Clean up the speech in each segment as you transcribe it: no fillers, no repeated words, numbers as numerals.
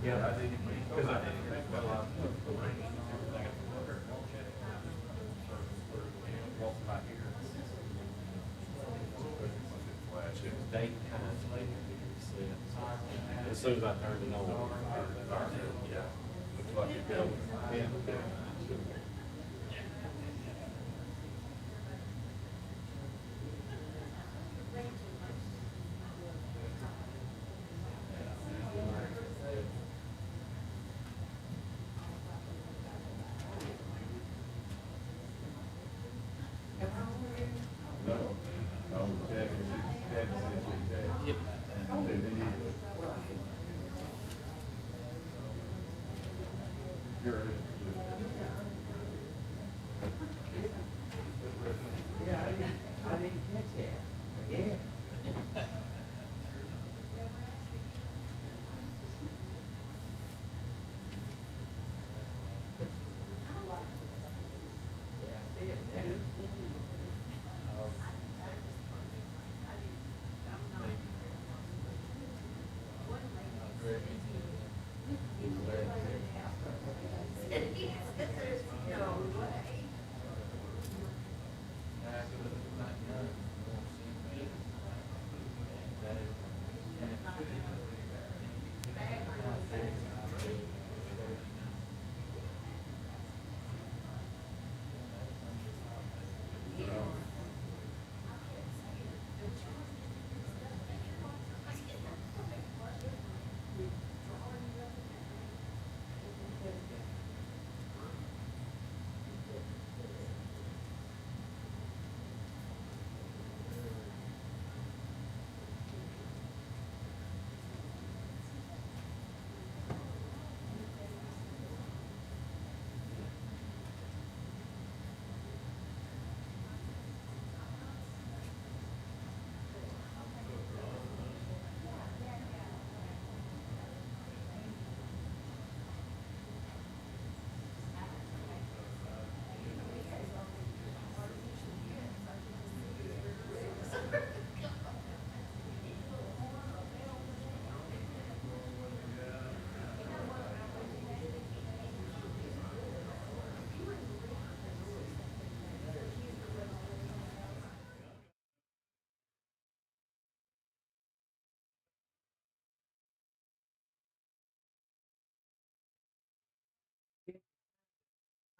Yeah, I did, because I did, well, walk by here. Date time later, as soon as I turned it on. Yeah. Looks like it's going. Yeah.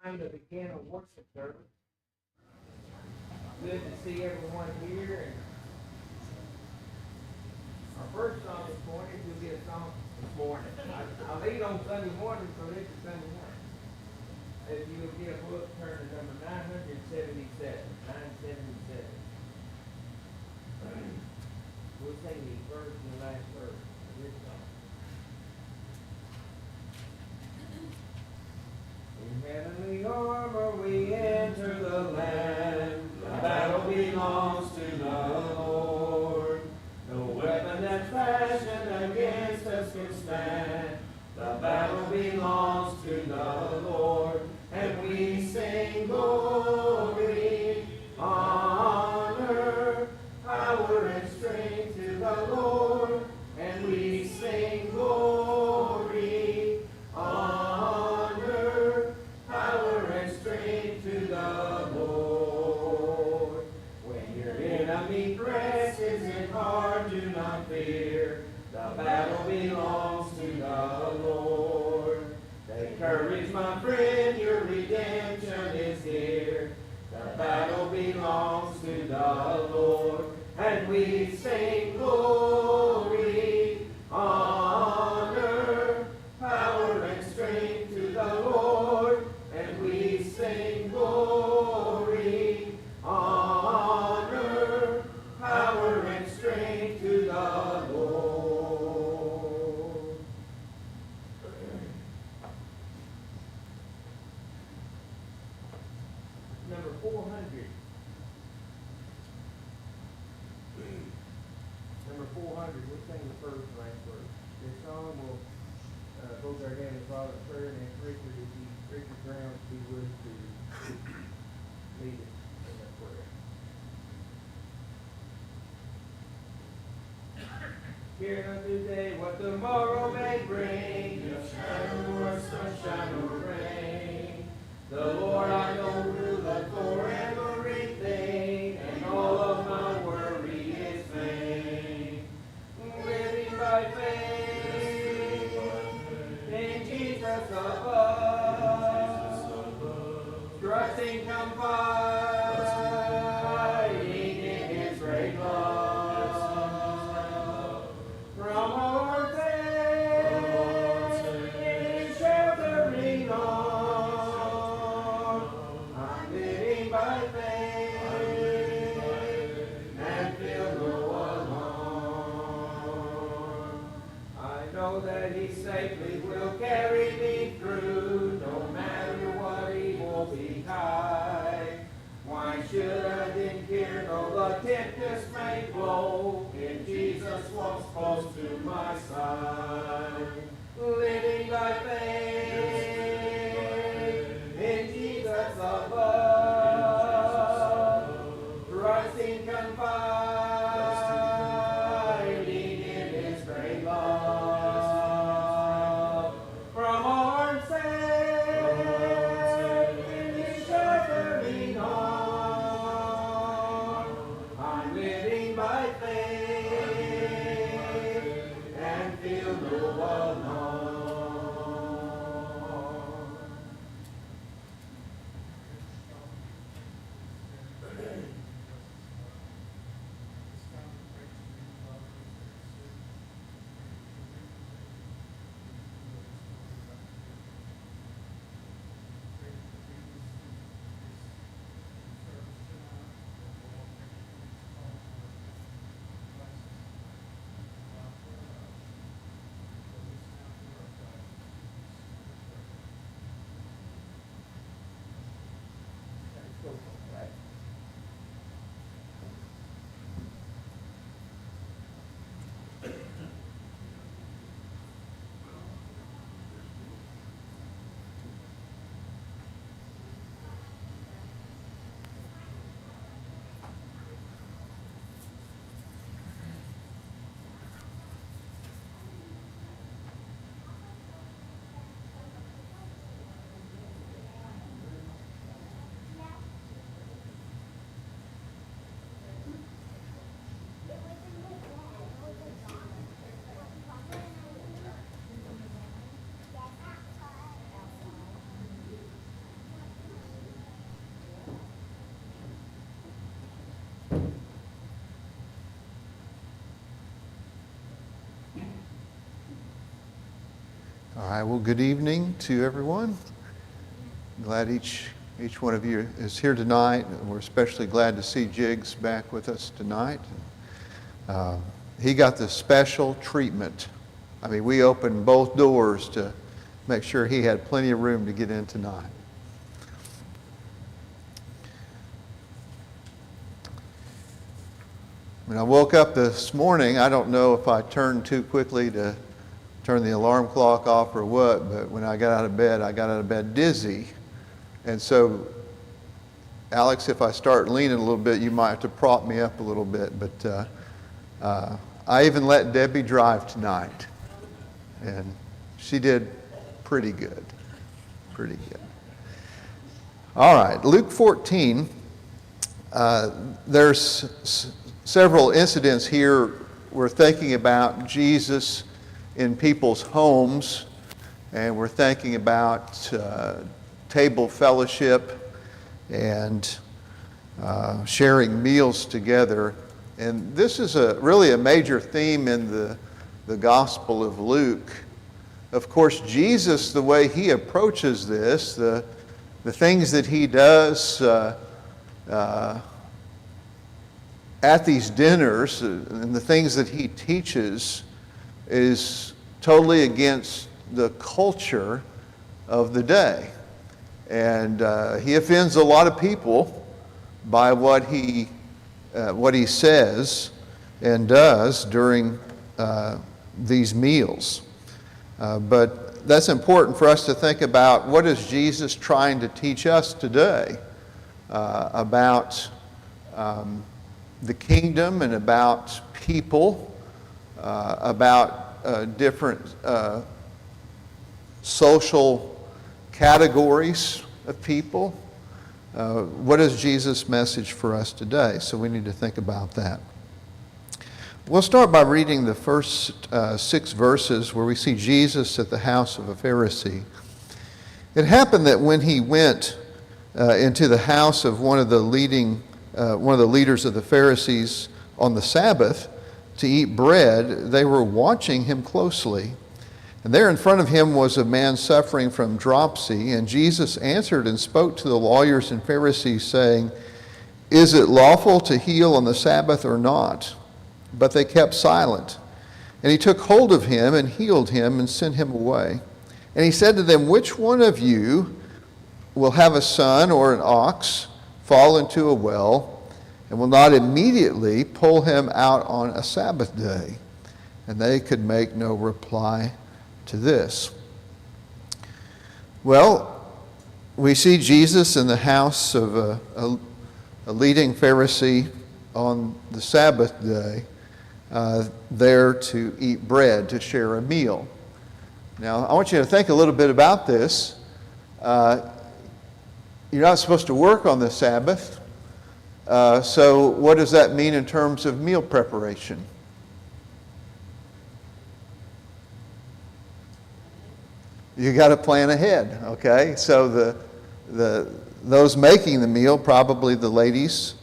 Time to begin a worship service. Good to see everyone here. And our first song this morning, we'll get a song this morning. I lead on Sunday morning, so this is Sunday morning. If you would get a book, turn to number 977. 977. We'll sing the first and the last verse of this song. In heavenly armor we enter the land. The battle belongs to the Lord. No weapon that's fashioned against us can stand. The battle belongs to the Lord. And we sing glory, honor, power, and strength to the Lord. And we sing glory, honor, power, and strength to the Lord. When your enemy presses in hard, do not fear. The battle belongs to the Lord. Take courage, my friend, your redemption is here. The battle belongs to the Lord. And we sing glory, honor, power, and strength to the Lord. And we sing glory, honor, power, and strength to the Lord. the first and last verse. This song will both our Heavenly Father in prayer and ask Richard if he, Richard Brown, if he would to lead us in that prayer. Care not today what tomorrow may bring, no shadow or sunshine or rain. The Lord I know will look for everything, and all of my worry is vain. Living by faith in Jesus above, trusting, confiding in His great love. From our faith, sheltering on, I'm living by faith and feel no alarm. I know that He safely will carry me through, no matter what evil betide. Why should I then care though the tempest may blow, if Jesus walks close to my side? Living by faith in Jesus above, trusting, confiding in His great love. From arms safe in His sheltering arms, I'm living by faith and feel no alarm. All right, well, good evening to everyone. Glad each one of you is here tonight. We're especially glad to see Jiggs back with us tonight. He got the special treatment. I mean, we opened both doors to make sure he had plenty of room to get in tonight. When I woke up this morning, I don't know if I turned too quickly to turn the alarm clock off or what, but when I got out of bed dizzy. And so, Alex, if I start leaning a little bit, you might have to prop me up a little bit. But I even let Debbie drive tonight. And she did pretty good. Pretty good. All right, Luke 14. There's several incidents here. We're thinking about Jesus in people's homes, and we're thinking about table fellowship and sharing meals together. And this is really a major theme in the Gospel of Luke. Of course, Jesus, the way he approaches this, the things that he does at these dinners and the things that he teaches is totally against the culture of the day. And he offends a lot of people by what he says and does during these meals. But that's important for us to think about, what is Jesus trying to teach us today about the kingdom and about people, about different social categories of people. What is Jesus' message for us today? So we need to think about that. We'll start by reading the first 6 verses where we see Jesus at the house of a Pharisee. It happened that when he went into the house of one of the leaders of the Pharisees on the Sabbath to eat bread, they were watching him closely. And there in front of him was a man suffering from dropsy, and Jesus answered and spoke to the lawyers and Pharisees, saying, "Is it lawful to heal on the Sabbath or not?" But they kept silent. And he took hold of him and healed him and sent him away. And he said to them, "Which one of you will have a son or an ox fall into a well and will not immediately pull him out on a Sabbath day?" And they could make no reply to this. Well, we see Jesus in the house of a leading Pharisee on the Sabbath day, there to eat bread, to share a meal. Now, I want you to think a little bit about this. You're not supposed to work on the Sabbath, so what does that mean in terms of meal preparation? You got to plan ahead, okay? So those making the meal, probably the ladies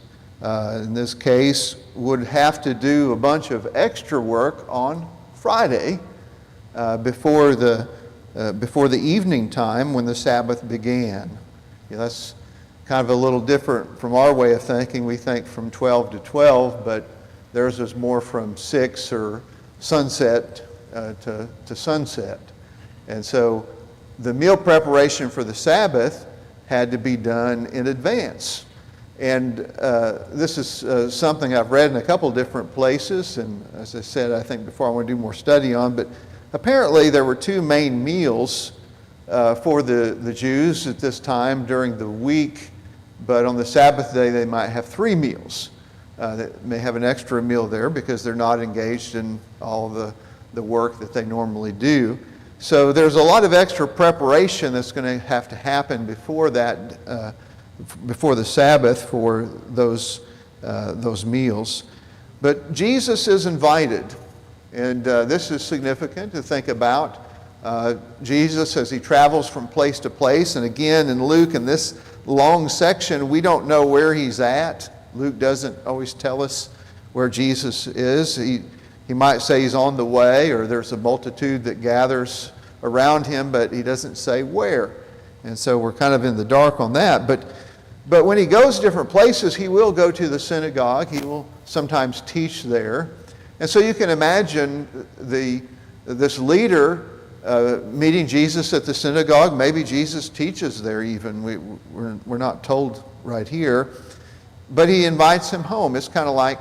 in this case, would have to do a bunch of extra work on Friday before the evening time when the Sabbath began. That's kind of a little different from our way of thinking. We think from 12 to 12, but theirs is more from 6 or sunset to sunset. And so the meal preparation for the Sabbath had to be done in advance. And this is something I've read in a couple different places, and as I said, I think before I want to do more study on, but apparently there were 2 main meals for the Jews at this time during the week, but on the Sabbath day they might have 3 meals. They may have an extra meal there because they're not engaged in all the work that they normally do. So there's a lot of extra preparation that's going to have to happen before that, before the Sabbath for those meals. But Jesus is invited, and this is significant to think about. Jesus, as he travels from place to place, and again in Luke, in this long section, we don't know where he's at. Luke doesn't always tell us where Jesus is. He might say he's on the way, or there's a multitude that gathers around him, but he doesn't say where. And so we're kind of in the dark on that. But when he goes to different places, he will go to the synagogue. He will sometimes teach there. And so you can imagine this leader meeting Jesus at the synagogue. Maybe Jesus teaches there even. We're not told right here. But he invites him home. It's kind of like,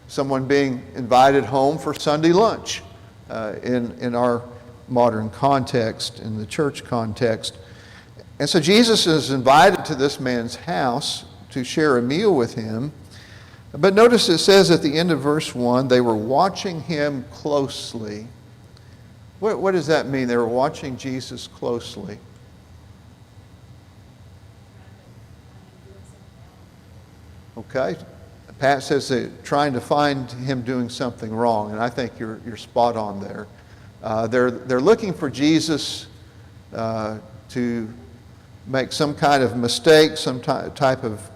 someone being invited home for Sunday lunch in our modern context, in the church context. And so Jesus is invited to this man's house to share a meal with him. But notice it says at the end of verse 1, they were watching him closely. What does that mean? They were watching Jesus closely. Okay. Pat says they're trying to find him doing something wrong, and I think you're spot on there. They're looking for Jesus to make some kind of mistake, some type of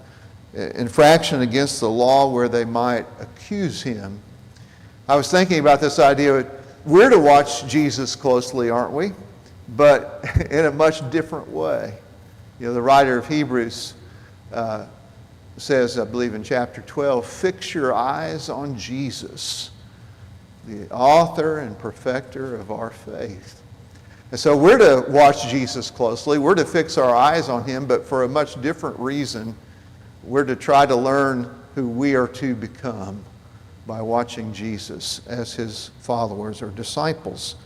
infraction against the law where they might accuse him. I was thinking about this idea. We're to watch Jesus closely, aren't we? But in a much different way. The writer of Hebrews says, I believe in chapter 12, fix your eyes on Jesus, the author and perfecter of our faith. And so we're to watch Jesus closely. We're to fix our eyes on him, but for a much different reason. We're to try to learn who we are to become by watching Jesus as his followers or disciples.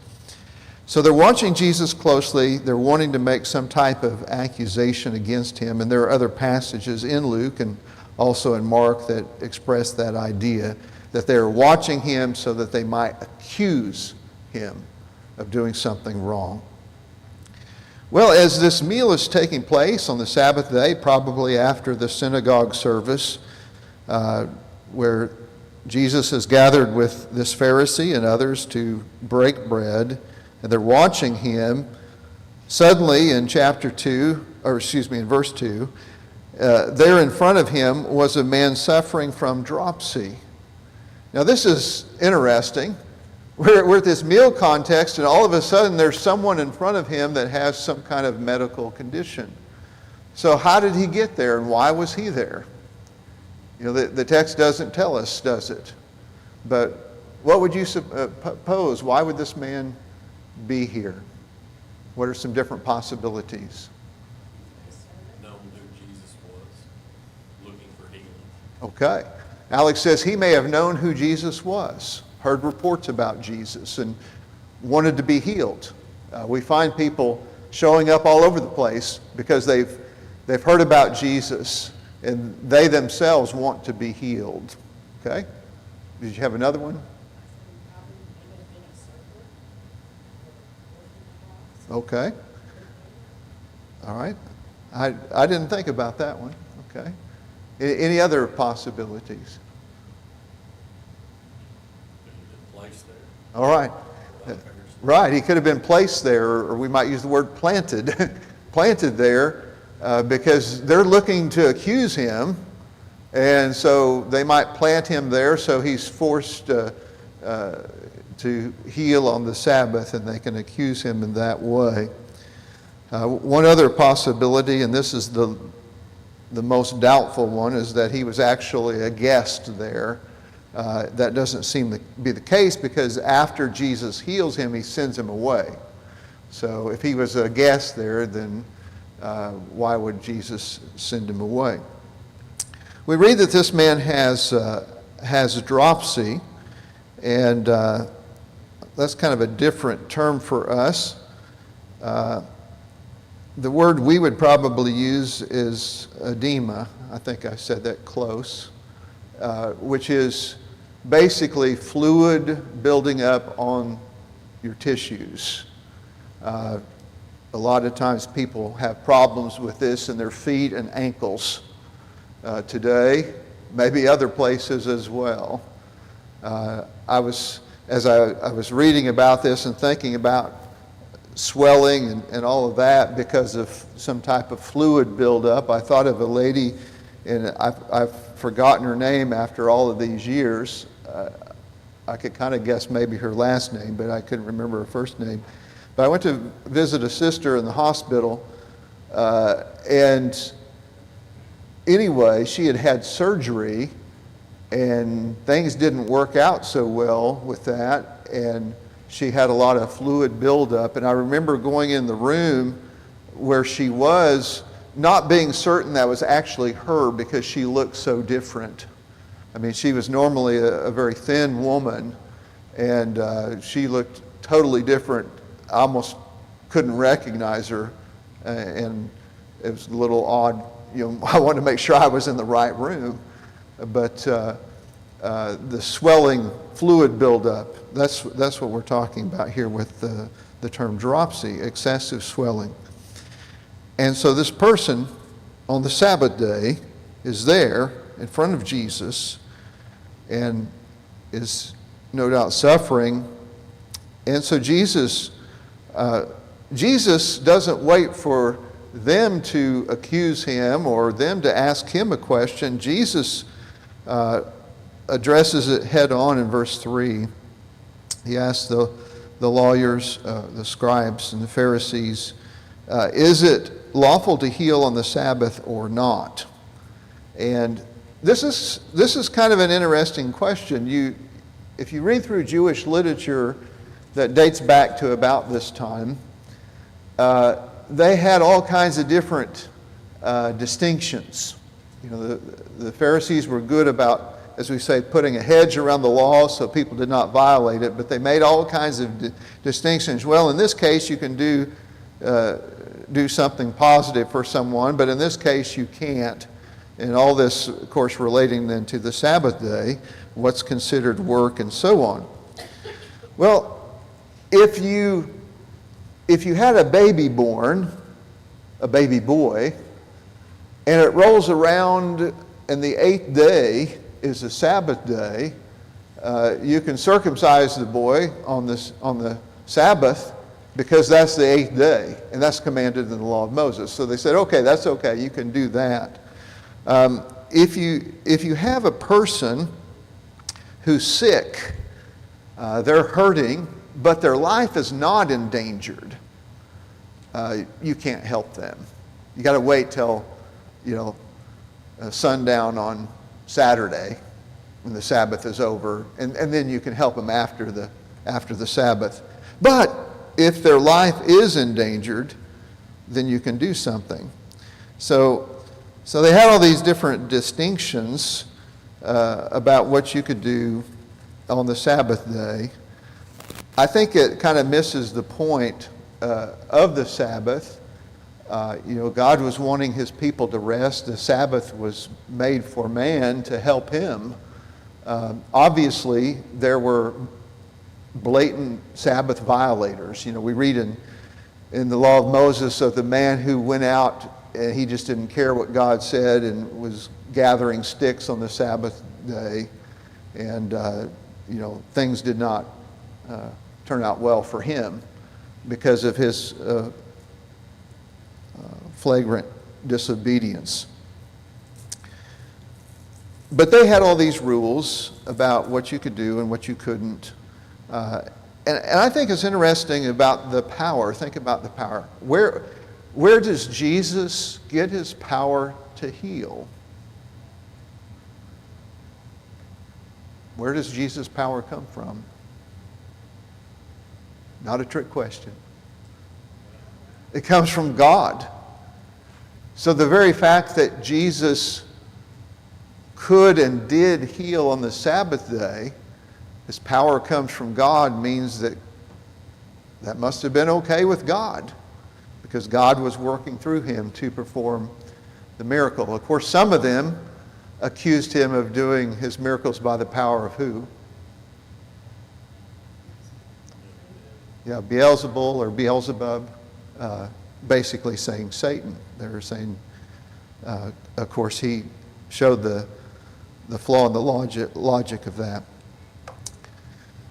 So they're watching Jesus closely. They're wanting to make some type of accusation against him. And there are other passages in Luke and also in Mark that express that idea, that they're watching him so that they might accuse him of doing something wrong. Well, as this meal is taking place on the Sabbath day, probably after the synagogue service, where Jesus has gathered with this Pharisee and others to break bread, and they're watching him, suddenly in in verse 2, there in front of him was a man suffering from dropsy. Now this is interesting. We're at this meal context, and all of a sudden there's someone in front of him that has some kind of medical condition. So how did he get there, and why was he there? You know, the text doesn't tell us, does it? But what would you suppose? Why would this man be here? What are some different possibilities? Known who Jesus was, looking for healing. Okay. Alex says he may have known who Jesus was, heard reports about Jesus, and wanted to be healed. We find people showing up all over the place because they've heard about Jesus, and they themselves want to be healed. Okay? Did you have another one? Okay. All right. I didn't think about that one. Okay. Any other possibilities? Placed there. All right. Right. He could have been placed there, or we might use the word planted, planted there, because they're looking to accuse him, and so they might plant him there so he's forced to heal on the Sabbath, and they can accuse him in that way. One other possibility, and this is the most doubtful one, is that he was actually a guest there. That doesn't seem to be the case, because after Jesus heals him, he sends him away. So if he was a guest there, then why would Jesus send him away? We read that this man has dropsy, and that's kind of a different term for us. The word we would probably use is edema. I think I said that close, which is basically fluid building up on your tissues. A lot of times people have problems with this in their feet and ankles today, maybe other places as well. As I was reading about this and thinking about swelling and all of that because of some type of fluid buildup, I thought of a lady, and I've forgotten her name after all of these years. I could kind of guess maybe her last name, but I couldn't remember her first name. But I went to visit a sister in the hospital, and anyway, she had had surgery, and things didn't work out so well with that, and she had a lot of fluid buildup. And I remember going in the room where she was, not being certain that was actually her because she looked so different. I mean, she was normally a very thin woman, and she looked totally different. I almost couldn't recognize her, and it was a little odd. You know, I wanted to make sure I was in the right room, but the swelling fluid buildup, that's what we're talking about here with the term dropsy, excessive swelling. And so this person on the Sabbath day is there in front of Jesus and is no doubt suffering. And so Jesus doesn't wait for them to accuse him or them to ask him a question. Jesus addresses it head on in verse 3. He asks the lawyers, the scribes and the Pharisees, is it lawful to heal on the Sabbath or not? And this is kind of an interesting question. If you read through Jewish literature that dates back to about this time, they had all kinds of different distinctions. You know, the Pharisees were good about as we say, putting a hedge around the law so people did not violate it, but they made all kinds of distinctions. Well, in this case, you can do something positive for someone, but in this case, you can't. And all this, of course, relating then to the Sabbath day, what's considered work and so on. Well, if you had a baby born, a baby boy, and it rolls around and the 8th day is a Sabbath day, you can circumcise the boy on the Sabbath because that's the 8th day, and that's commanded in the law of Moses. So they said, okay, that's okay, you can do that. If you have a person who's sick, they're hurting, but their life is not endangered, you can't help them. You got to wait till, sundown on Saturday when the Sabbath is over, and then you can help them after the Sabbath. But if their life is endangered, then you can do something. So they had all these different distinctions about what you could do on the Sabbath day. I think it kind of misses the point of the Sabbath. God was wanting his people to rest. The Sabbath was made for man to help him. Obviously, there were blatant Sabbath violators. We read in the law of Moses of the man who went out and he just didn't care what God said and was gathering sticks on the Sabbath day. And, things did not turn out well for him because of his flagrant disobedience. But they had all these rules about what you could do and what you couldn't. And I think it's interesting about the power. Think about the power. Where does Jesus get his power to heal? Where does Jesus' power come from? Not a trick question. It comes from God. So the very fact that Jesus could and did heal on the Sabbath day, his power comes from God, means that must have been okay with God, because God was working through him to perform the miracle. Of course, some of them accused him of doing his miracles by the power of who? Yeah, Beelzebul or Beelzebub, basically saying Satan. They were saying, of course, he showed the flaw in the logic of that.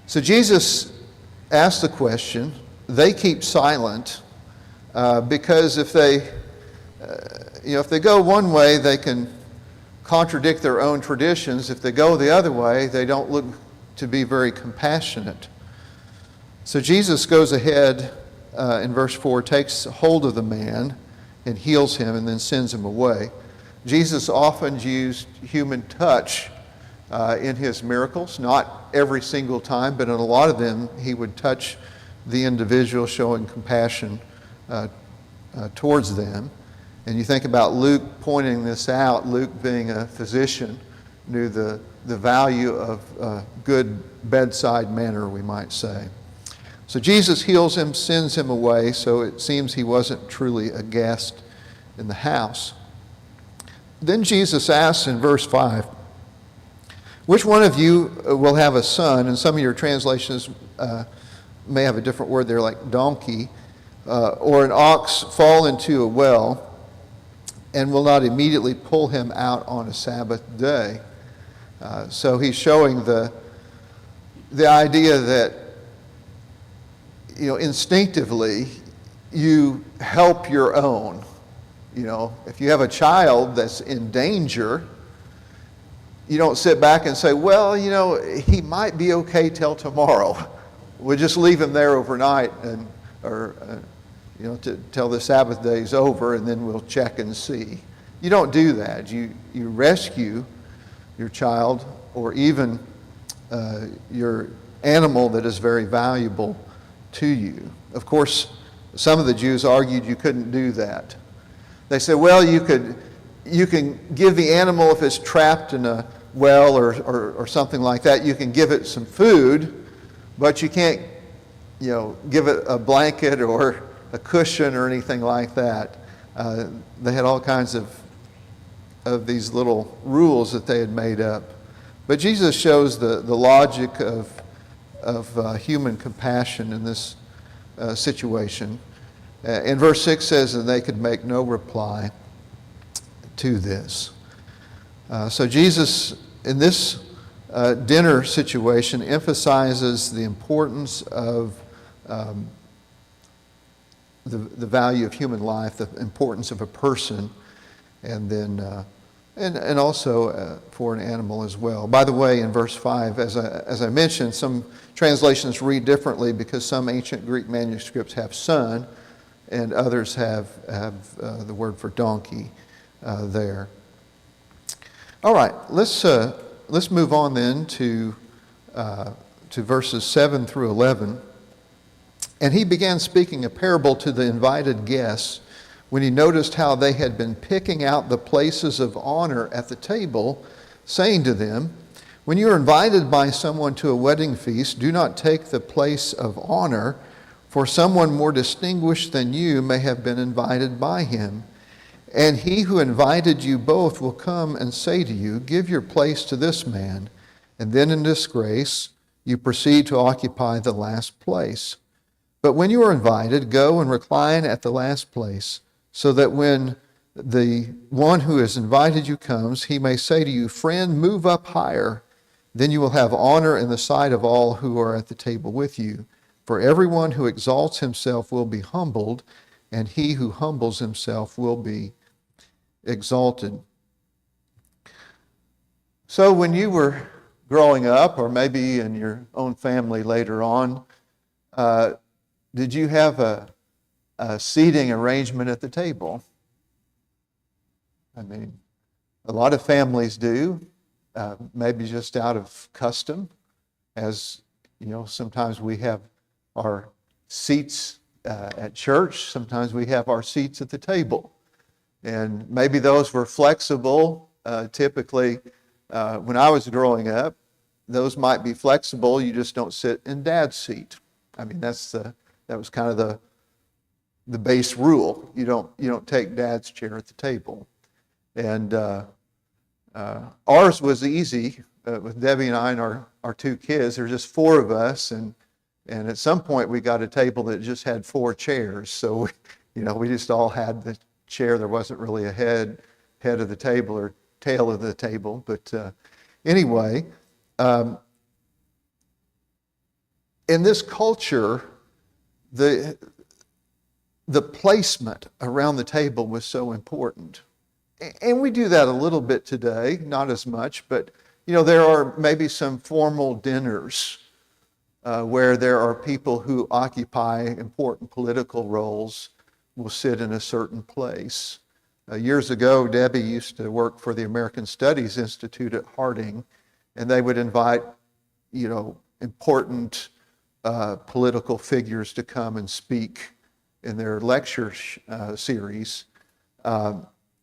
So Jesus asked the question. They keep silent because if they go one way, they can contradict their own traditions. If they go the other way, they don't look to be very compassionate. So Jesus goes ahead in verse 4, takes hold of the man and heals him and then sends him away. Jesus often used human touch in his miracles, not every single time, but in a lot of them he would touch the individual, showing compassion towards them. And you think about Luke pointing this out. Luke, being a physician, knew the value of good bedside manner, we might say. So Jesus heals him, sends him away, so it seems he wasn't truly a guest in the house. Then Jesus asks in verse 5, which one of you will have a son? And some of your translations may have a different word there, like donkey, or an ox fall into a well, and will not immediately pull him out on a Sabbath day. So he's showing the idea that, instinctively, you help your own. If you have a child that's in danger, you don't sit back and say, well, he might be okay till tomorrow. We'll just leave him there overnight till the Sabbath day is over, and then we'll check and see. You don't do that. You rescue your child or even your animal that is very valuable to you. Of course, some of the Jews argued you couldn't do that. They said, well, you can give the animal if it's trapped in a well or something like that, you can give it some food, but you can't, give it a blanket or a cushion or anything like that. They had all kinds of these little rules that they had made up. But Jesus shows the logic of human compassion in this situation. In verse 6 says that they could make no reply to this. So Jesus, in this dinner situation, emphasizes the importance of the value of human life, the importance of a person, and then and also for an animal as well. By the way, in verse 5, as I mentioned, some translations read differently because some ancient Greek manuscripts have son, and others have the word for donkey there. All right, let's move on then to verses 7 through 11. And he began speaking a parable to the invited guests when he noticed how they had been picking out the places of honor at the table, saying to them, "When you are invited by someone to a wedding feast, do not take the place of honor, for someone more distinguished than you may have been invited by him. And he who invited you both will come and say to you, 'Give your place to this man,' and then in disgrace you proceed to occupy the last place. But when you are invited, go and recline at the last place, so that when the one who has invited you comes, he may say to you, 'Friend, move up higher.' Then you will have honor in the sight of all who are at the table with you. For everyone who exalts himself will be humbled, and he who humbles himself will be exalted." So when you were growing up, or maybe in your own family later on, did you have a seating arrangement at the table? I mean, a lot of families do, maybe just out of custom. As sometimes we have our seats at church, sometimes we have our seats at the table. And maybe those were flexible. Typically, when I was growing up, those might be flexible. You just don't sit in Dad's seat. I mean, that was kind of the base rule. You don't take Dad's chair at the table. And ours was easy with Debbie and I and our two kids. There were just four of us, and at some point we got a table that just had four chairs. So we just all had the chair. There wasn't really a head of the table or tail of the table. But anyway, in this culture, the placement around the table was so important. And we do that a little bit today, not as much, but there are maybe some formal dinners where there are people who occupy important political roles will sit in a certain place. Years ago, Debbie used to work for the American Studies Institute at Harding, and they would invite, important political figures to come and speak in their lecture series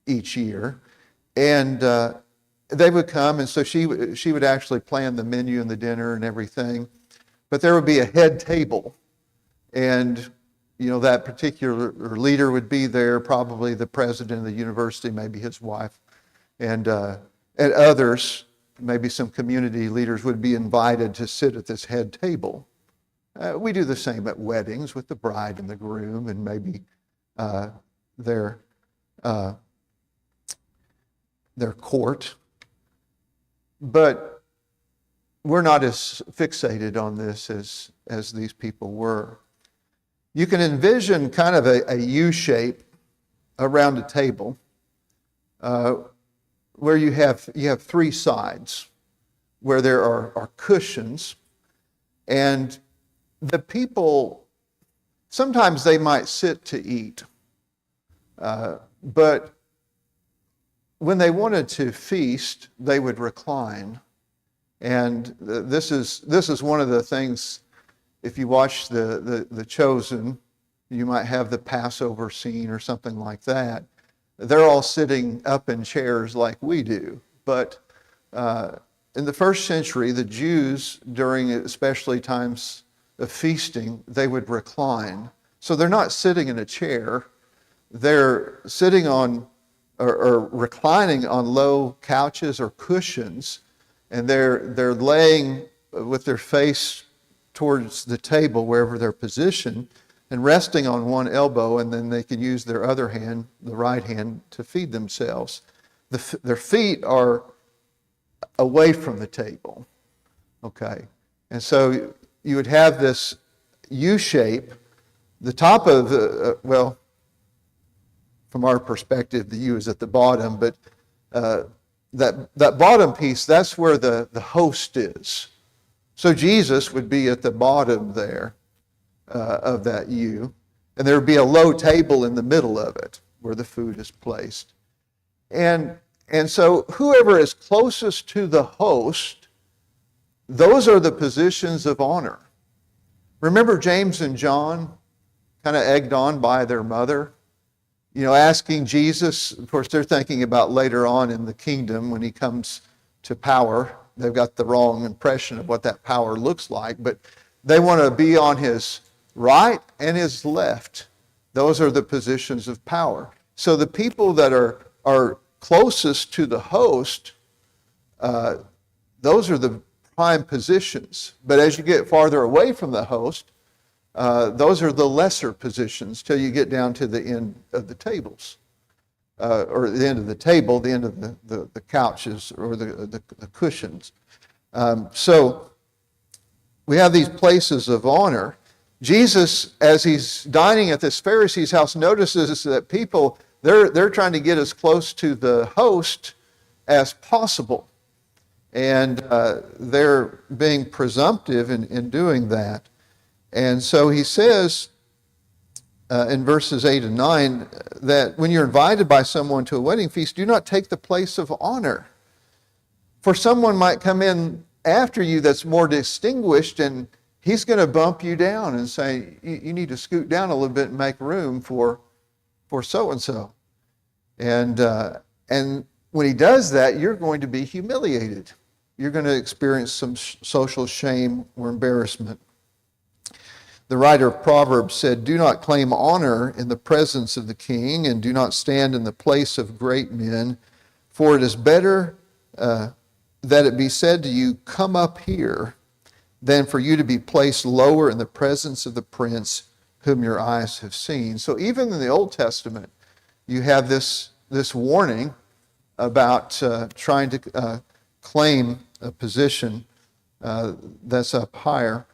each year. And they would come, and so she would actually plan the menu and the dinner and everything. But there would be a head table, and that particular leader would be there, probably the president of the university, maybe his wife, and others, maybe some community leaders would be invited to sit at this head table. We do the same at weddings with the bride and the groom, and maybe their court. But we're not as fixated on this as these people were. You can envision kind of a U shape around a table where you have three sides where there are cushions, and the people, sometimes they might sit to eat, but when they wanted to feast, they would recline. And this is one of the things, if you watch the Chosen, you might have the Passover scene or something like that. They're all sitting up in chairs like we do, but in the first century, the Jews, during especially times of feasting, they would recline. So they're not sitting in a chair. They're sitting on or reclining on low couches or cushions, and they're laying with their face towards the table wherever they're positioned and resting on one elbow, and then they can use their other hand, the right hand, to feed themselves. Their feet are away from the table, okay? And so you would have this U shape. The top of the, from our perspective, the U is at the bottom, but that bottom piece, that's where the host is. So Jesus would be at the bottom there of that U, and there would be a low table in the middle of it where the food is placed. And so whoever is closest to the host, those are the positions of honor. Remember James and John, kind of egged on by their mother, asking Jesus. Of course, they're thinking about later on in the kingdom when he comes to power. They've got the wrong impression of what that power looks like, but they want to be on his right and his left. Those are the positions of power. So the people that are closest to the host, those are the prime positions. But as you get farther away from the host, those are the lesser positions till you get down to the end of the tables, or the end of the table, the end of the couches or the cushions. So we have these places of honor. Jesus, as he's dining at this Pharisee's house, notices that people, they're trying to get as close to the host as possible. And they're being presumptive in doing that. And so he says in verses 8 and 9 that when you're invited by someone to a wedding feast, do not take the place of honor. For someone might come in after you that's more distinguished, and he's going to bump you down and say, you need to scoot down a little bit and make room for so-and-so. And when he does that, you're going to be humiliated. You're going to experience some social shame or embarrassment. The writer of Proverbs said, do not claim honor in the presence of the king, and do not stand in the place of great men, for it is better that it be said to you, come up here, than for you to be placed lower in the presence of the prince whom your eyes have seen. So even in the Old Testament, you have this warning about trying to claim a position that's up higher.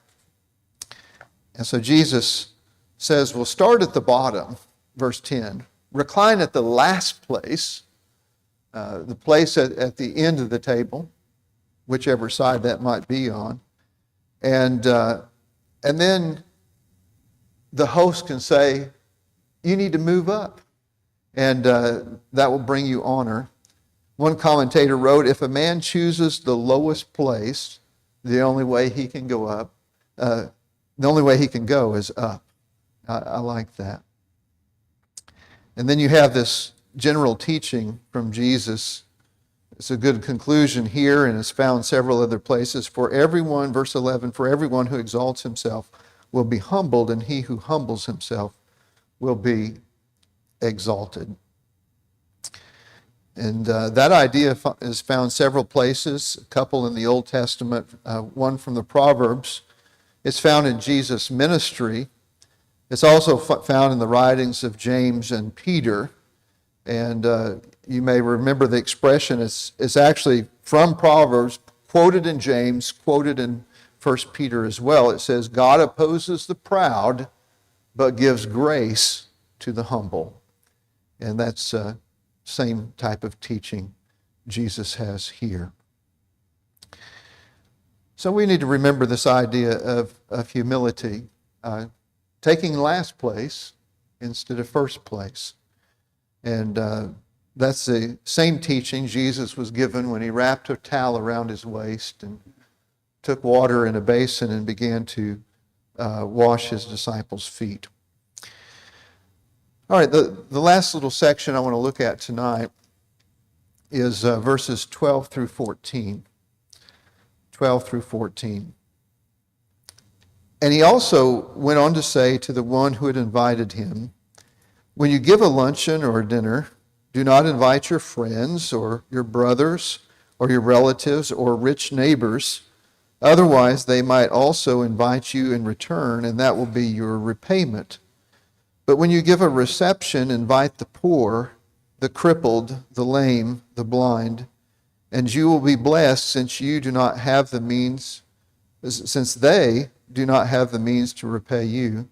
And so Jesus says, we'll start at the bottom, verse 10. Recline at the last place, the place at the end of the table, whichever side that might be on. And then the host can say, you need to move up. And that will bring you honor. One commentator wrote, if a man chooses the lowest place, the only way he can go up, the only way he can go is up. I like that. And then you have this general teaching from Jesus. It's a good conclusion here, and it's found several other places. For everyone, verse 11, for everyone who exalts himself will be humbled, and he who humbles himself will be exalted. And that idea is found several places, a couple in the Old Testament, one from the Proverbs. It's found in Jesus' ministry. It's also found in the writings of James and Peter. And you may remember the expression. It's actually from Proverbs, quoted in James, quoted in 1 Peter as well. It says, God opposes the proud, but gives grace to the humble. And that's the same type of teaching Jesus has here. So we need to remember this idea of humility, taking last place instead of first place. And that's the same teaching Jesus was given when he wrapped a towel around his waist and took water in a basin and began to wash his disciples' feet. All right, the last little section I want to look at tonight is verses 12 through 14. 12 through 14. And he also went on to say to the one who had invited him, when you give a luncheon or a dinner, do not invite your friends or your brothers or your relatives or rich neighbors. Otherwise, they might also invite you in return, and that will be your repayment. But when you give a reception, invite the poor, the crippled, the lame, the blind, and you will be blessed since they do not have the means to repay you,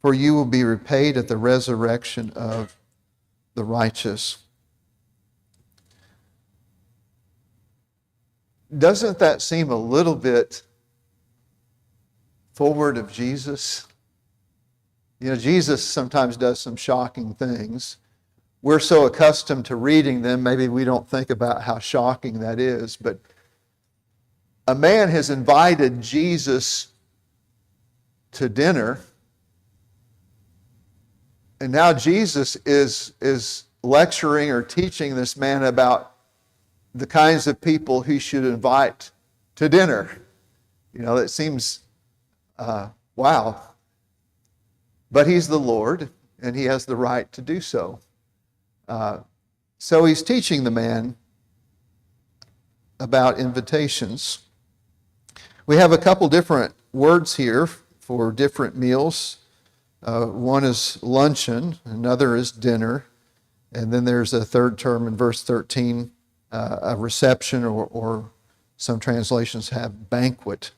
for you will be repaid at the resurrection of the righteous. Doesn't that seem a little bit forward of Jesus? You know, Jesus sometimes does some shocking things. We're so accustomed to reading them, maybe we don't think about how shocking that is. But a man has invited Jesus to dinner, and now Jesus is lecturing or teaching this man about the kinds of people he should invite to dinner. You know, it seems, wow. But he's the Lord, and he has the right to do so. So he's teaching the man about invitations. We have a couple different words here for different meals. One is luncheon, another is dinner, and then there's a third term in verse 13, a reception, or some translations have banquet.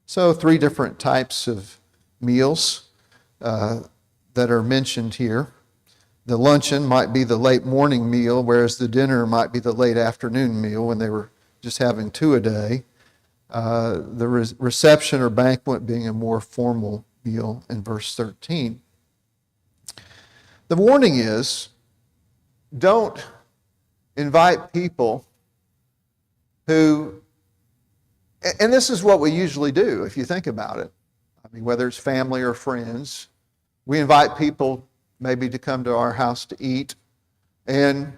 So 3 different types of meals that are mentioned here. The luncheon might be the late morning meal, whereas the dinner might be the late afternoon meal when they were just having 2 a day. The reception or banquet being a more formal meal in verse 13. The warning is, don't invite people who, and this is what we usually do if you think about it. I mean, whether it's family or friends, we invite people maybe to come to our house to eat, and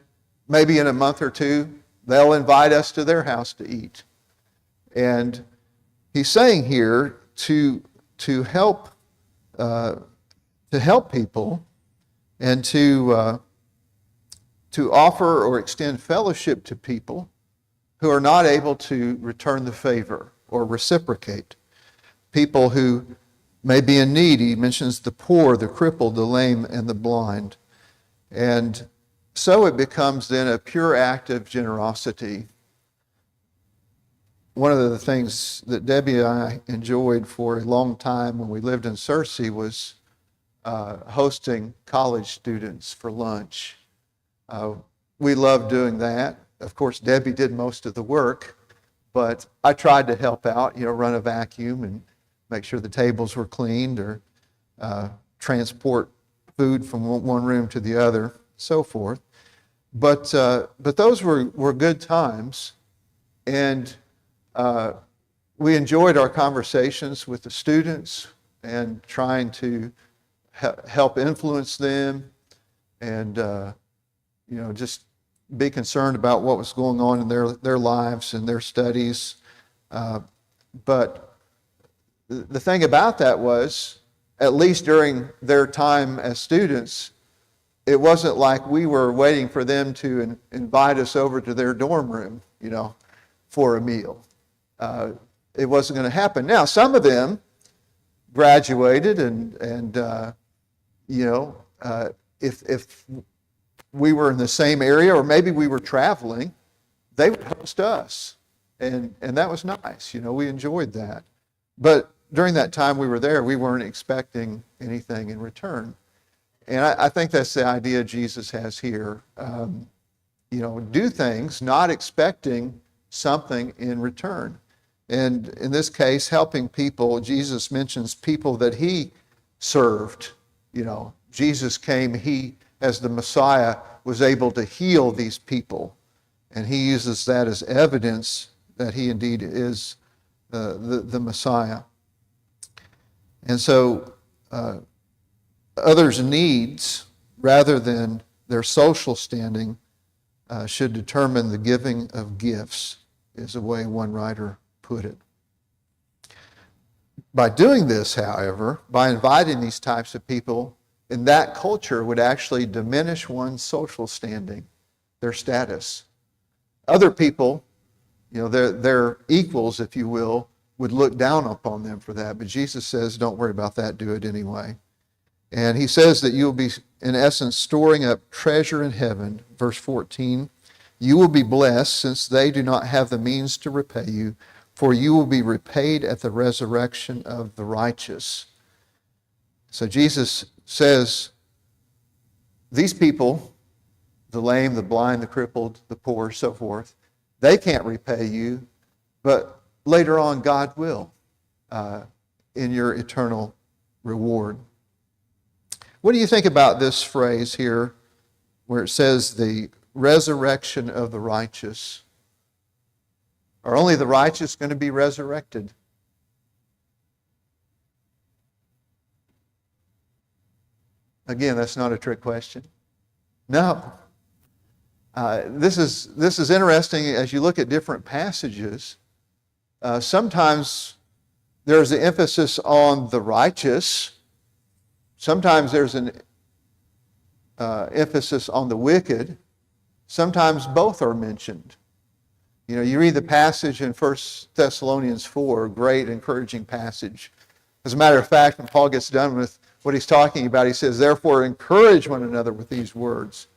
maybe in a month or 2, they'll invite us to their house to eat. And he's saying here to help people and to offer or extend fellowship to people who are not able to return the favor or reciprocate. People who may be in need. He mentions the poor, the crippled, the lame, and the blind. And so it becomes then a pure act of generosity. One of the things that Debbie and I enjoyed for a long time when we lived in Searcy was hosting college students for lunch. We loved doing that. Of course, Debbie did most of the work, but I tried to help out, run a vacuum and make sure the tables were cleaned, or transport food from one room to the other, so forth. But those were good times, and we enjoyed our conversations with the students and trying to help influence them, and just be concerned about what was going on in their lives and their studies. But the thing about that was, at least during their time as students, it wasn't like we were waiting for them to invite us over to their dorm room, for a meal. It wasn't going to happen. Now, some of them graduated, and if we were in the same area, or maybe we were traveling, they would host us, and that was nice. We enjoyed that. But during that time we were there, we weren't expecting anything in return. And I think that's the idea Jesus has here. Do things not expecting something in return. And in this case, helping people, Jesus mentions people that he served. Jesus came, he, as the Messiah, was able to heal these people. And he uses that as evidence that he indeed is the Messiah. And so others' needs, rather than their social standing, should determine the giving of gifts, is the way one writer put it. By doing this, however, by inviting these types of people, in that culture would actually diminish one's social standing, their status. Other people, their equals, if you will, would look down upon them for that. But Jesus says, don't worry about that, do it anyway. And he says that you will be, in essence, storing up treasure in heaven. Verse 14, you will be blessed since they do not have the means to repay you, for you will be repaid at the resurrection of the righteous. So Jesus says, these people, the lame, the blind, the crippled, the poor, so forth, they can't repay you, but later on God will in your eternal reward. What do you think about this phrase here where it says the resurrection of the righteous? Are only the righteous going to be resurrected? Again, that's not a trick question. No. This is interesting as you look at different passages. Sometimes there's an emphasis on the righteous. Sometimes there's an emphasis on the wicked. Sometimes both are mentioned. You read the passage in 1 Thessalonians 4, great encouraging passage. As a matter of fact, when Paul gets done with what he's talking about, he says, therefore encourage one another with these words.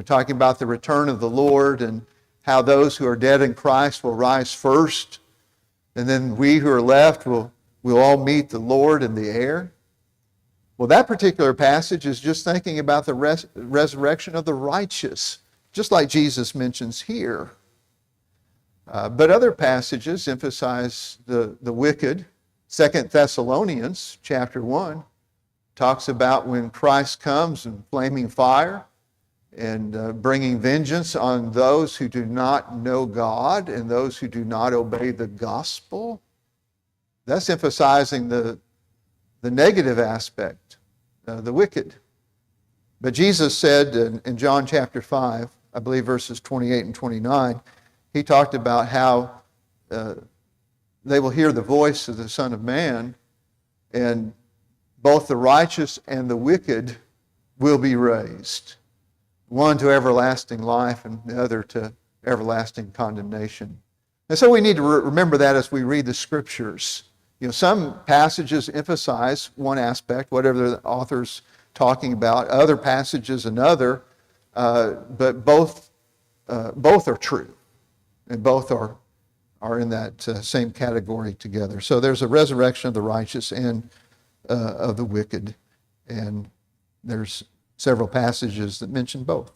Talking about the return of the Lord and how those who are dead in Christ will rise first. And then we who are left will all meet the Lord in the air. Well, that particular passage is just thinking about the resurrection of the righteous, just like Jesus mentions here. But other passages emphasize the wicked. 2 Thessalonians chapter 1 talks about when Christ comes in flaming fire and bringing vengeance on those who do not know God and those who do not obey the gospel. That's emphasizing the negative aspect, the wicked. But Jesus said in John chapter 5, I believe verses 28 and 29, he talked about how they will hear the voice of the Son of Man, and both the righteous and the wicked will be raised. One to everlasting life and the other to everlasting condemnation. And so we need to remember that as we read the Scriptures. Some passages emphasize one aspect, whatever the author's talking about. Other passages another, but both are true. And both are in that same category together. So there's a resurrection of the righteous and of the wicked. And there's several passages that mention both.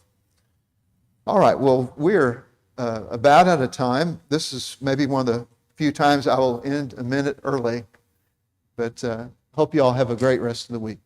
All right, well, we're about out of time. This is maybe one of the few times I will end a minute early. But hope you all have a great rest of the week.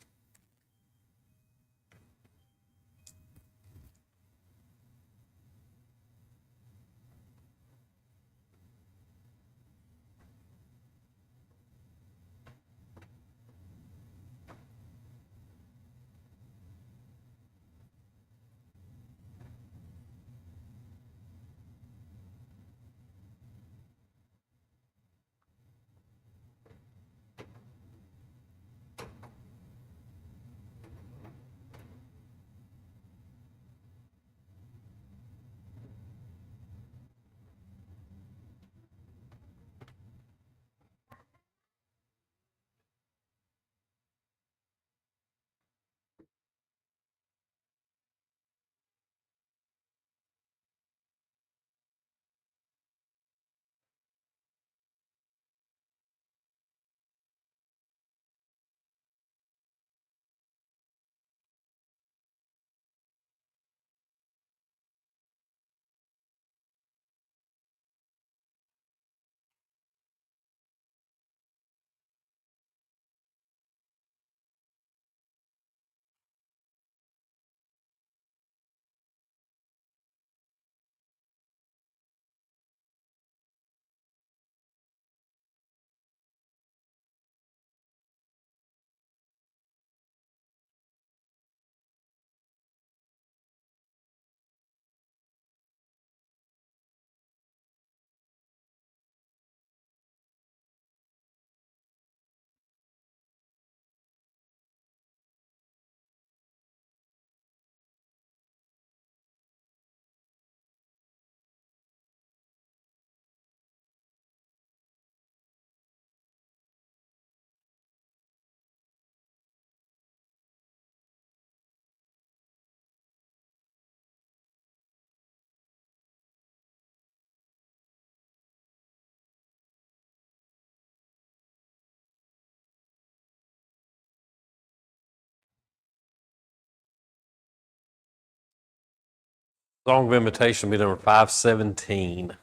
Song of invitation will be number 517.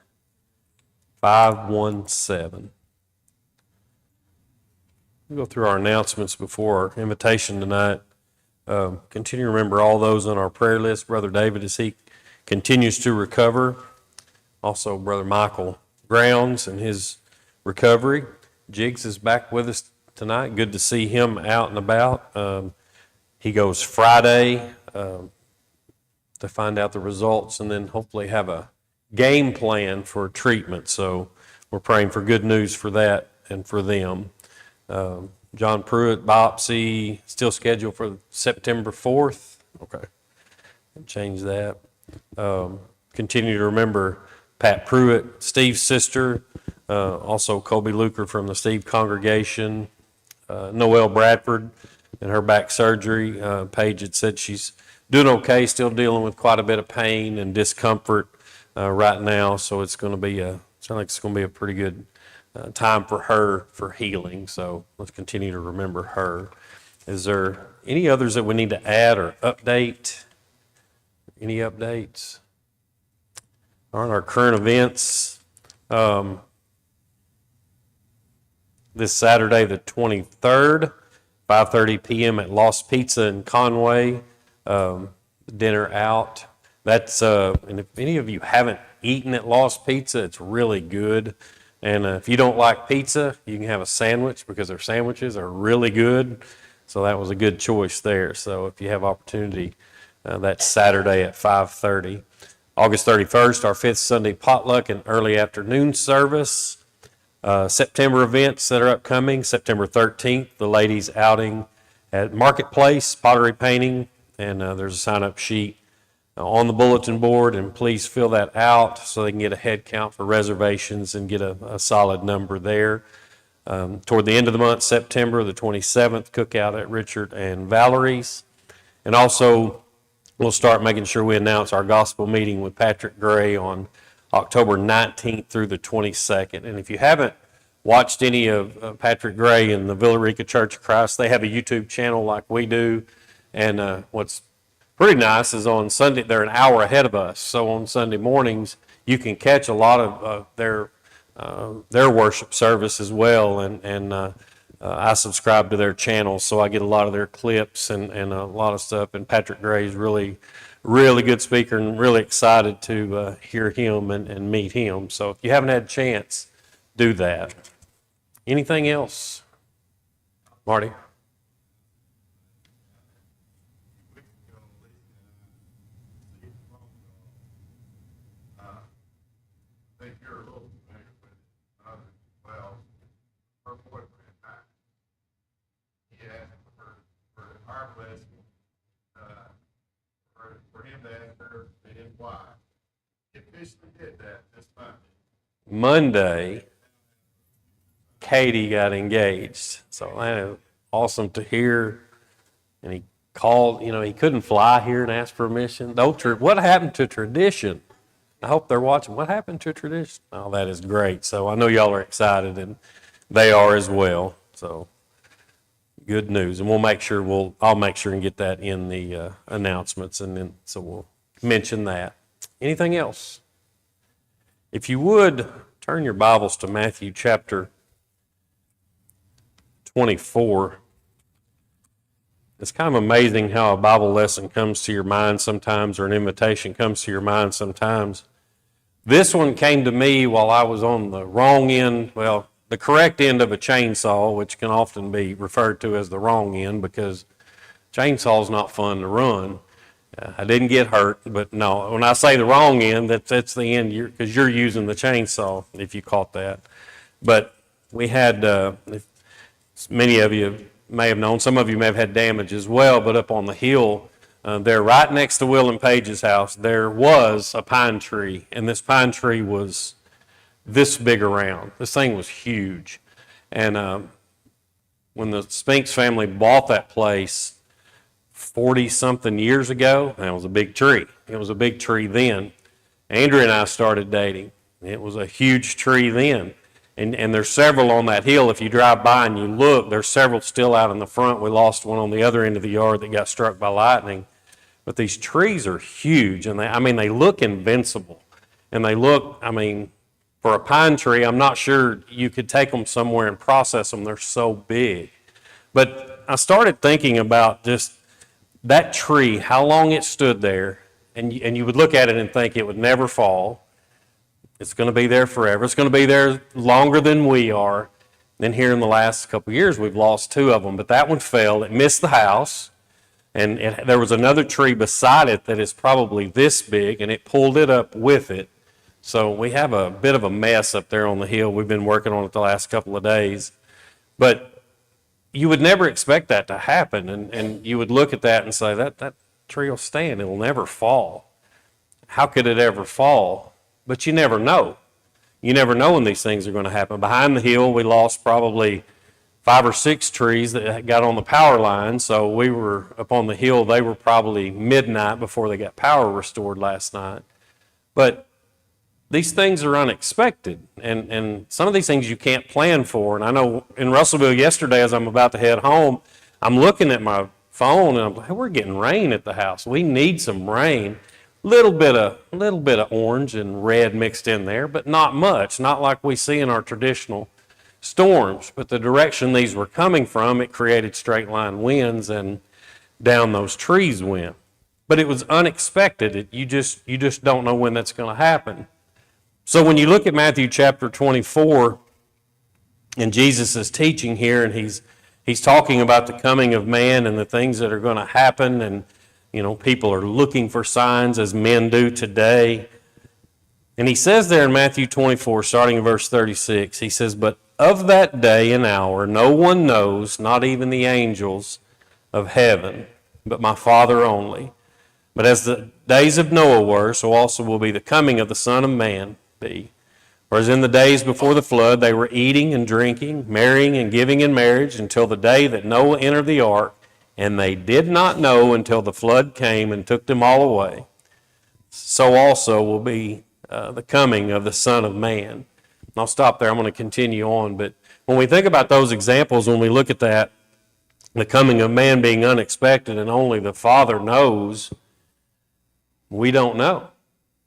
517. We'll go through our announcements before our invitation tonight. Continue to remember all those on our prayer list. Brother David, as he continues to recover. Also, Brother Michael Grounds and his recovery. Jiggs is back with us tonight. Good to see him out and about. He goes Friday to find out the results and then hopefully have a game plan for treatment. So we're praying for good news for that and for them. John Pruitt biopsy still scheduled for September 4th. Okay, change that. Continue to remember Pat Pruitt, Steve's sister, also Colby Luker from the Steve congregation, Noelle Bradford and her back surgery. Paige had said she's doing okay, still dealing with quite a bit of pain and discomfort right now. So it's going to be sounds like it's going to be a pretty good time for her for healing. So let's continue to remember her. Is there any others that we need to add or update? Any updates? On our current events, this Saturday the 23rd, 5:30 p.m. at Lost Pizza in Conway, dinner out. That's and if any of you haven't eaten at Lost Pizza, it's really good. And if you don't like pizza, you can have a sandwich because their sandwiches are really good. So that was a good choice there. So if you have opportunity, that's Saturday at 5:30. August 31st, our fifth Sunday potluck and early afternoon service. September events that are upcoming. September 13th, the ladies' outing at Marketplace, pottery painting, and there's a sign-up sheet on the bulletin board, and please fill that out so they can get a head count for reservations and get a solid number there. Toward the end of the month, September the 27th, cookout at Richard and Valerie's. And also, we'll start making sure we announce our gospel meeting with Patrick Gray on October 19th through the 22nd. And if you haven't watched any of Patrick Gray and the Villarica Church of Christ, they have a YouTube channel like we do. And what's pretty nice is on Sunday, they're an hour ahead of us. So on Sunday mornings, you can catch a lot of their worship service as well. And I subscribe to their channel, so I get a lot of their clips and a lot of stuff. And Patrick Gray is really good speaker, and really excited to hear him and meet him. So if you haven't had a chance, do that. Anything else? Marty? Monday, Katie got engaged. So that is awesome to hear. And he called, he couldn't fly here and ask permission. What happened to tradition? I hope they're watching. What happened to tradition? Oh, that is great. So I know y'all are excited, and they are as well. So good news. And I'll make sure and get that in the announcements, and then so we'll mention that. Anything else? If you would, turn your Bibles to Matthew chapter 24. It's kind of amazing how a Bible lesson comes to your mind sometimes, or an invitation comes to your mind sometimes. This one came to me while I was on the wrong end, the correct end of a chainsaw, which can often be referred to as the wrong end because chainsaw's not fun to run. I didn't get hurt, but no, when I say the wrong end, that's the end because you're using the chainsaw, if you caught that. But we had, many of you may have known, some of you may have had damage as well, but up on the hill there, right next to Will and Paige's house, there was a pine tree, and this pine tree was this big around. This thing was huge. And when the Spinks family bought that place 40-something years ago, that was a big tree. It was a big tree then. Andrea and I started dating. It was a huge tree then. And there's several on that hill. If you drive by and you look, there's several still out in the front. We lost one on the other end of the yard that got struck by lightning. But these trees are huge, and they look invincible. And they look, for a pine tree, I'm not sure you could take them somewhere and process them. They're so big. But I started thinking about just that tree, how long it stood there, and you would look at it and think it would never fall. It's going to be there forever. It's going to be there longer than we are. Then here in the last couple of years, we've lost 2 of them. But that one fell. It missed the house. And there was another tree beside it that is probably this big, and it pulled it up with it. So we have a bit of a mess up there on the hill. We've been working on it the last couple of days. But you would never expect that to happen. And you would look at that and say, that tree will stand. It will never fall. How could it ever fall? But you never know. You never know when these things are going to happen. Behind the hill, we lost probably 5 or 6 trees that got on the power line. So we were up on the hill. They were probably midnight before they got power restored last night. But these things are unexpected. And some of these things you can't plan for. And I know in Russellville yesterday, as I'm about to head home, I'm looking at my phone and I'm like, hey, we're getting rain at the house. We need some rain. Little bit of orange and red mixed in there, but not much. Not like we see in our traditional storms. But the direction these were coming from, it created straight line winds, and down those trees went. But it was unexpected. You just don't know when that's going to happen. So when you look at Matthew chapter 24, and Jesus is teaching here, and he's talking about the coming of man and the things that are going to happen, and people are looking for signs as men do today. And he says there in Matthew 24, starting in verse 36, he says, "But of that day and hour no one knows, not even the angels of heaven, but my Father only. But as the days of Noah were, so also will be the coming of the Son of Man be. For as in the days before the flood, they were eating and drinking, marrying and giving in marriage, until the day that Noah entered the ark, and they did not know until the flood came and took them all away. So also will be the coming of the Son of Man." And I'll stop there. I'm going to continue on. But when we think about those examples, when we look at that, the coming of man being unexpected and only the Father knows, we don't know.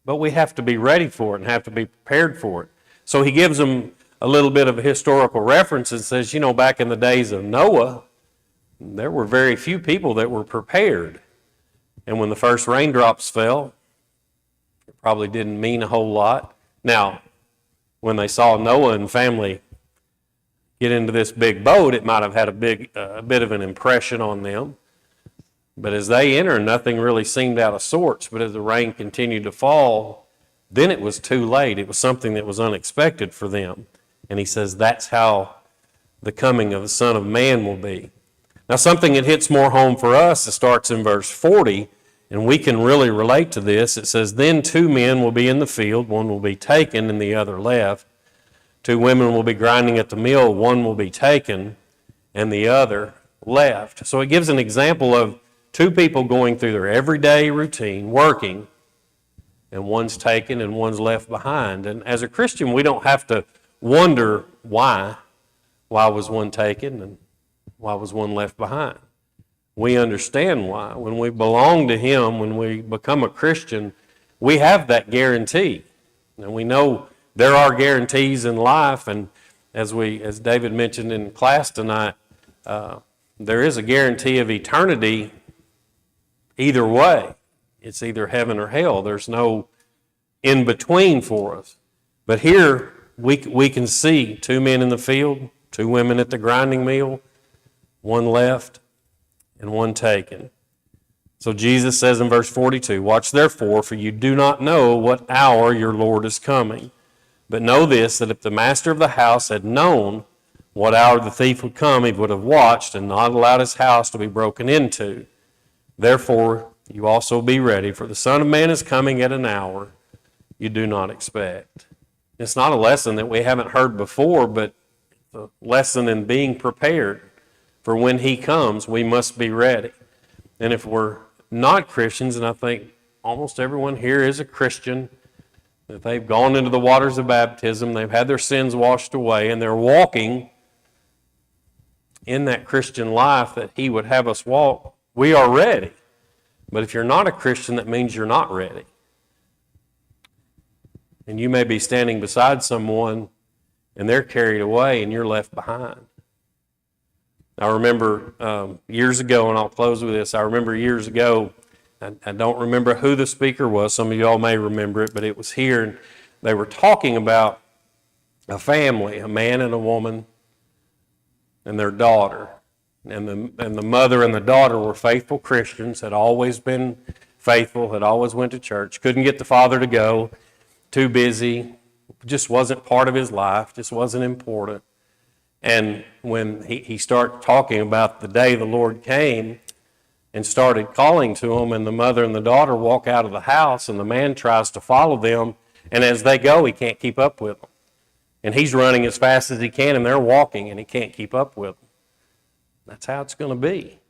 But we have to be ready for it and have to be prepared for it. So he gives them a little bit of a historical reference and says, back in the days of Noah, there were very few people that were prepared. And when the first raindrops fell, it probably didn't mean a whole lot. Now, when they saw Noah and family get into this big boat, it might have had a bit of an impression on them. But as they entered, nothing really seemed out of sorts. But as the rain continued to fall, then it was too late. It was something that was unexpected for them. And he says that's how the coming of the Son of Man will be. Now, something that hits more home for us, it starts in verse 40, and we can really relate to this. It says, "Then 2 men will be in the field, one will be taken and the other left. 2 women will be grinding at the mill, one will be taken and the other left." So it gives an example of 2 people going through their everyday routine, working, and one's taken and one's left behind. And as a Christian, we don't have to wonder why. Why was one taken and why was one left behind? We understand why. When we belong to Him, when we become a Christian, we have that guarantee. And we know there are guarantees in life, and as David mentioned in class tonight, there is a guarantee of eternity either way. It's either heaven or hell. There's no in between for us. But here we can see 2 men in the field, 2 women at the grinding mill, one left and one taken. So Jesus says in verse 42, "Watch therefore, for you do not know what hour your Lord is coming. But know this, that if the master of the house had known what hour the thief would come, he would have watched and not allowed his house to be broken into. Therefore, you also be ready, for the Son of Man is coming at an hour you do not expect." It's not a lesson that we haven't heard before, but the lesson in being prepared. For when He comes, we must be ready. And if we're not Christians, and I think almost everyone here is a Christian, that they've gone into the waters of baptism, they've had their sins washed away, and they're walking in that Christian life that He would have us walk, we are ready. But if you're not a Christian, that means you're not ready. And you may be standing beside someone and they're carried away and you're left behind. I remember years ago, and I'll close with this, I remember years ago, I don't remember who the speaker was, some of y'all may remember it, but it was here, and they were talking about a family, a man and a woman and their daughter. And the mother and the daughter were faithful Christians, had always been faithful, had always went to church, couldn't get the father to go, too busy, just wasn't part of his life, just wasn't important. And when he started talking about the day the Lord came and started calling to them, and the mother and the daughter walk out of the house, and the man tries to follow them, and as they go, he can't keep up with them. And he's running as fast as he can, and they're walking, and he can't keep up with them. That's how it's going to be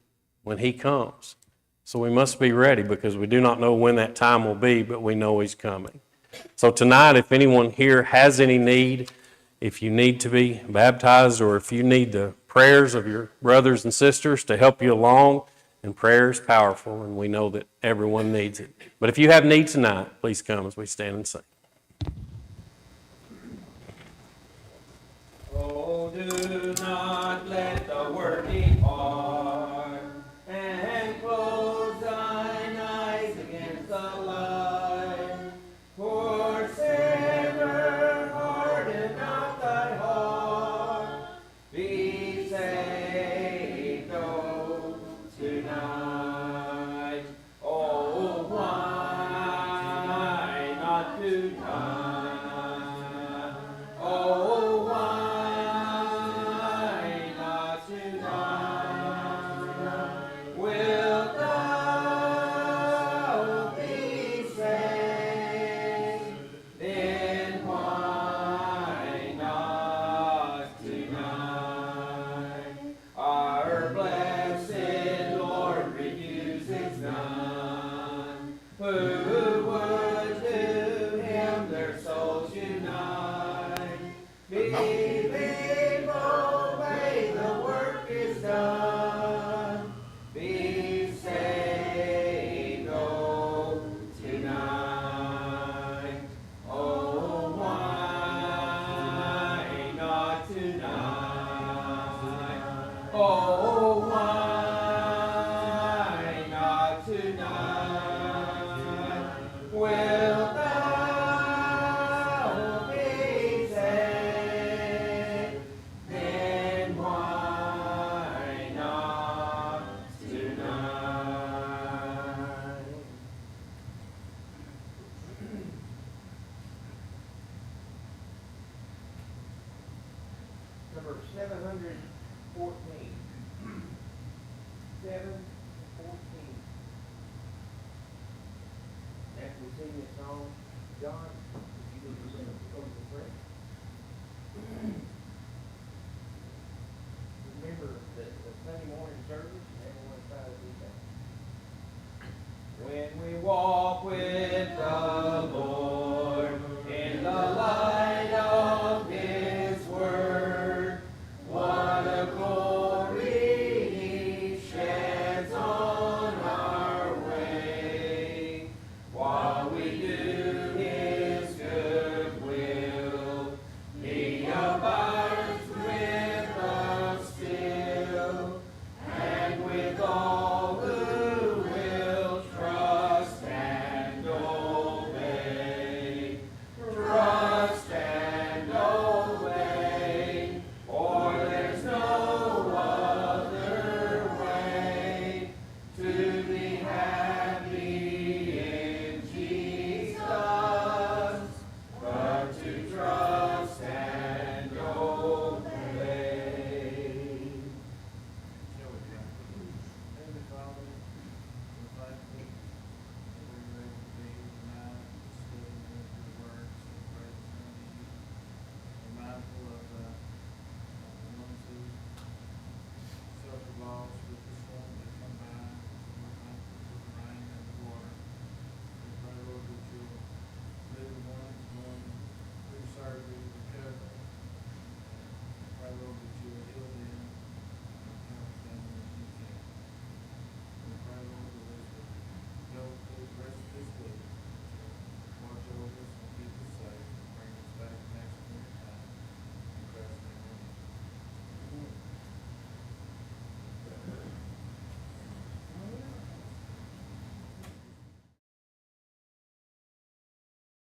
when he comes. So we must be ready, because we do not know when that time will be, but we know he's coming. So tonight, if anyone here has any need, if you need to be baptized, or if you need the prayers of your brothers and sisters to help you along, and prayer is powerful, and we know that everyone needs it. But if you have need tonight, please come as we stand and sing. Oh, do not let the word depart, and close thine eyes against the light. For sinner, harden not thy heart. Be saved, oh, tonight. Oh, why not tonight? Oh, why not tonight? Wilt thou be saved? Then why not tonight? Our blessed Lord refuses none who would to him their souls unite. Believe, obey, the work is done. Be saved, oh, tonight. Oh, why not tonight? Oh, why not tonight? Wilt thou be saved? Then why not tonight? Number 714. 714. After we sing this song, John, if you would present a closing prayer. Remember the Sunday morning service, and everyone try to do that. When we walk with